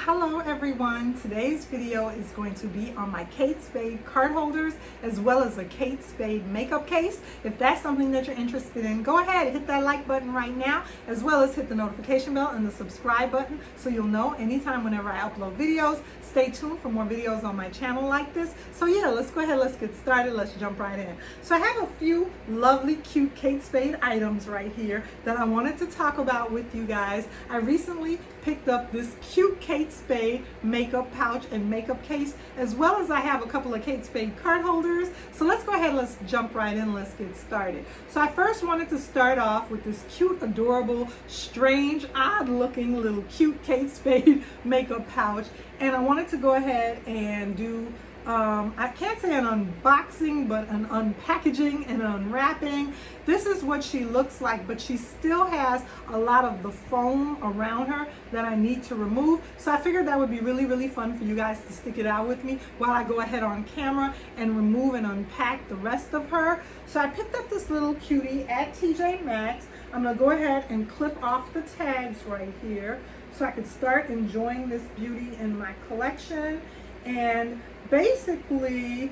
Hello everyone, today's video is going to be on my Kate Spade card holders as well as a Kate Spade makeup case. If that's something that you're interested in, go ahead, hit that like button right now, as well as hit the notification bell and the subscribe button so you'll know anytime whenever I upload videos. Stay tuned for more videos on my channel like this. So yeah, let's go ahead, let's get started, let's jump right in. So I have a few lovely cute Kate Spade items right here that I wanted to talk about with you guys. I recently picked up this cute Kate Spade makeup pouch and makeup case, as well as I have a couple of Kate Spade card holders. So let's go ahead, let's jump right in, let's get started. So I first wanted to start off with this cute, adorable, strange, odd looking little cute Kate Spade makeup pouch. And I wanted to go ahead and do I can't say an unboxing, but an unpackaging and an unwrapping. This is what she looks like, but she still has a lot of the foam around her that I need to remove. So I figured that would be really fun for you guys to stick it out with me while I go ahead on camera and remove and unpack the rest of her. So I picked up this little cutie at TJ Maxx. I'm gonna go ahead and clip off the tags right here so I could start enjoying this beauty in my collection. And basically,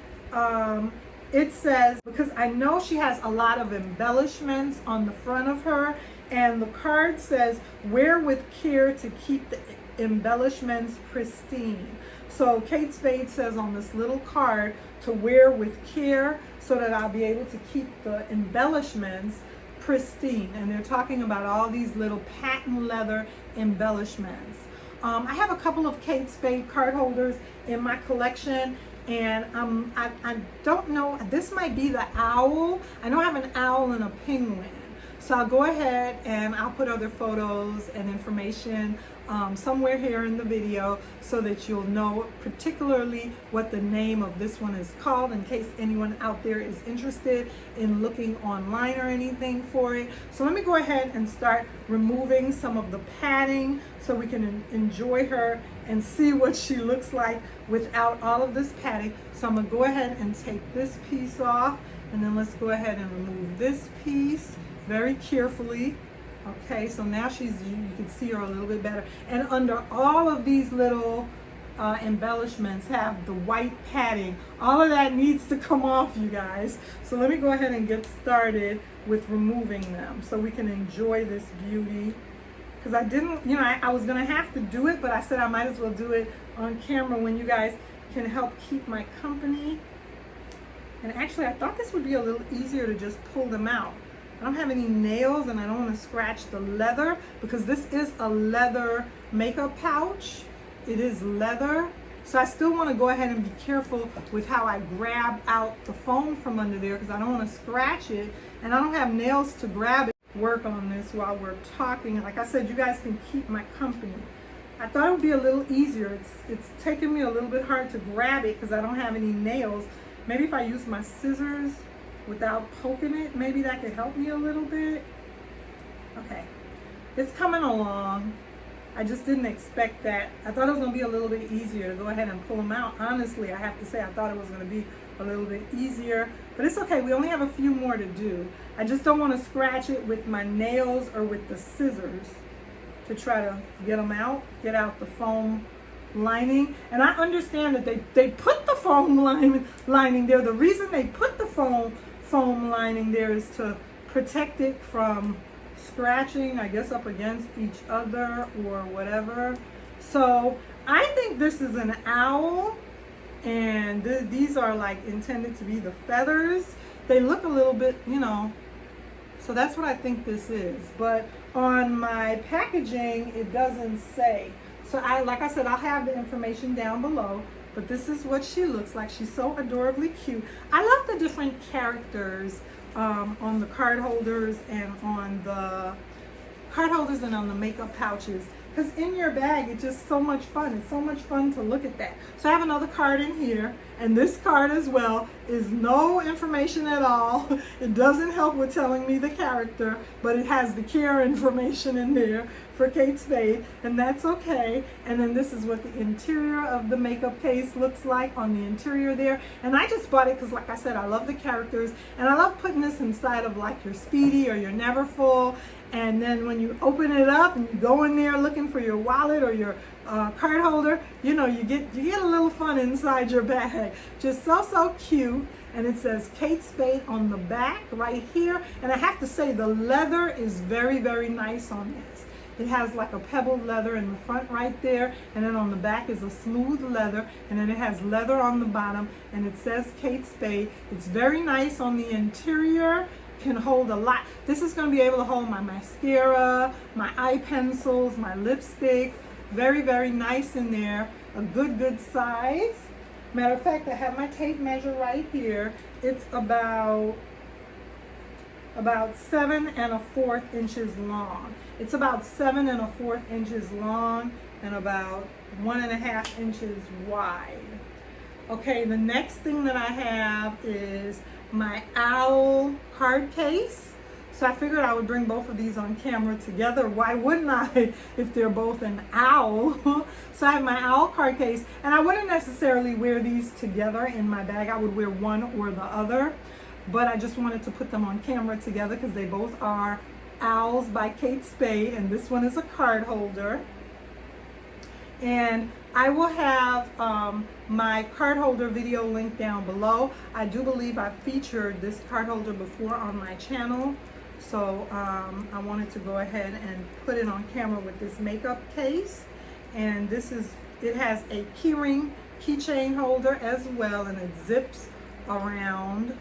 it says, because I know she has a lot of embellishments on the front of her, and the card says, wear with care to keep the embellishments pristine. So Kate Spade says on this little card to wear with care so that I'll be able to keep the embellishments pristine. And they're talking about all these little patent leather embellishments. I have a couple of Kate Spade card holders in my collection, and I don't know, this might be the owl. I know I have an owl and a penguin. So I'll go ahead and I'll put other photos and information somewhere here in the video so that you'll know particularly what the name of this one is called, in case anyone out there is interested in looking online or anything for it. So let me go ahead and start removing some of the padding so we can enjoy her and see what she looks like without all of this padding. So I'm gonna go ahead and take this piece off, and then let's go ahead and remove this piece very carefully. Okay, so now you can see her a little bit better. And under all of these little embellishments have the white padding. All of that needs to come off, you guys. So let me go ahead and get started with removing them so we can enjoy this beauty. Because I didn't, I was gonna have to do it, but I said I might as well do it on camera when you guys can help keep my company. And actually, I thought this would be a little easier to just pull them out. I don't have any nails and I don't want to scratch the leather because this is a leather makeup pouch. It is leather. So I still want to go ahead and be careful with how I grab out the foam from under there because I don't want to scratch it, and I don't have nails to grab it. Work on this while we're talking. Like I said, you guys can keep my company. I thought it would be a little easier. It's taking me a little bit hard to grab it because I don't have any nails. Maybe if I use my scissors without poking it, maybe that could help me a little bit. Okay, it's coming along. I just didn't expect that. I thought it was gonna be a little bit easier to go ahead and pull them out. Honestly, I have to say, I thought it was gonna be a little bit easier, but it's okay. We only have a few more to do. I just don't want to scratch it with my nails or with the scissors to try to get them out, get out the foam lining. And I understand that they put the foam lining there. The reason they put the foam lining there is to protect it from scratching, I guess, up against each other or whatever. So I think this is an owl, and these are like intended to be the feathers. They look a little bit, so that's what I think this is. But on my packaging, it doesn't say. So like I said, I'll have the information down below, but this is what she looks like. She's so adorably cute. I love the different characters on the card holders and on the makeup pouches, because in your bag, it's just so much fun. It's so much fun to look at that. So I have another card in here, and this card as well is no information at all. It doesn't help with telling me the character, but it has the care information in there for Kate Spade, and that's okay. And then this is what the interior of the makeup case looks like on the interior there. And I just bought it because, like I said, I love the characters, and I love putting this inside of like your Speedy or your Neverfull. And then when you open it up and you go in there looking for your wallet or your card holder, you know, you get a little fun inside your bag. Just so cute. And it says Kate Spade on the back right here. And I have to say the leather is very nice on this. It has like a pebbled leather in the front right there, and then on the back is a smooth leather, and then it has leather on the bottom, and it says Kate Spade. It's very nice on the interior, can hold a lot. This is going to be able to hold my mascara, my eye pencils, my lipstick. Very nice in there. A good size. Matter of fact, I have my tape measure right here. It's about 7 1/4 inches long. It's about 7 1/4 inches long and about 1 1/2 inches wide. Okay, the next thing that I have is my owl card case. So I figured I would bring both of these on camera together. Why wouldn't I if they're both an owl? So I have my owl card case, and I wouldn't necessarily wear these together in my bag. I would wear one or the other, but I just wanted to put them on camera together because they both are Owls by Kate Spade, and this one is a card holder. And I will have my card holder video link down below. I do believe I featured this card holder before on my channel, so I wanted to go ahead and put it on camera with this makeup case. And it has a keychain holder as well, and it zips around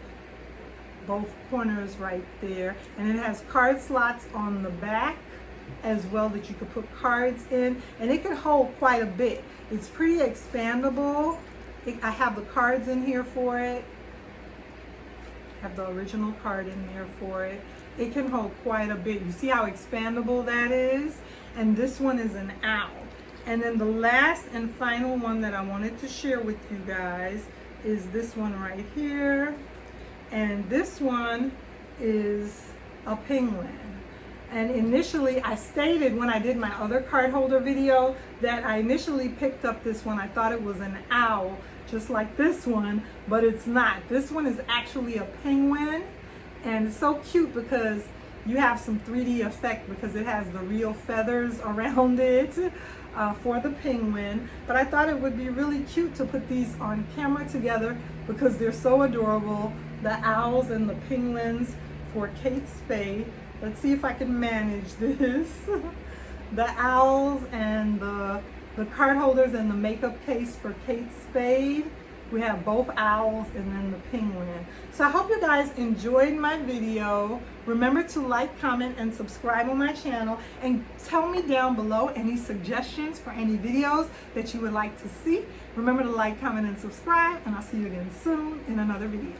both corners right there, and it has card slots on the back as well that you could put cards in, and it can hold quite a bit. It's pretty expandable. I have the cards in here for it. I have the original card in there for it. It can hold quite a bit. You see how expandable that is? And this one is an owl. And then the last and final one that I wanted to share with you guys is this one right here. And this one is a penguin. And initially I stated when I did my other card holder video that I initially picked up this one. I thought it was an owl, just like this one, but it's not. This one is actually a penguin, and it's so cute because you have some 3D effect because it has the real feathers around it for the penguin. But I thought it would be really cute to put these on camera together because they're so adorable. The owls and the penguins for Kate Spade. Let's see if I can manage this. The owls and the card holders and the makeup case for Kate Spade. We have both owls and then the penguin. So I hope you guys enjoyed my video. Remember to like, comment, and subscribe on my channel. And tell me down below any suggestions for any videos that you would like to see. Remember to like, comment, and subscribe. And I'll see you again soon in another video.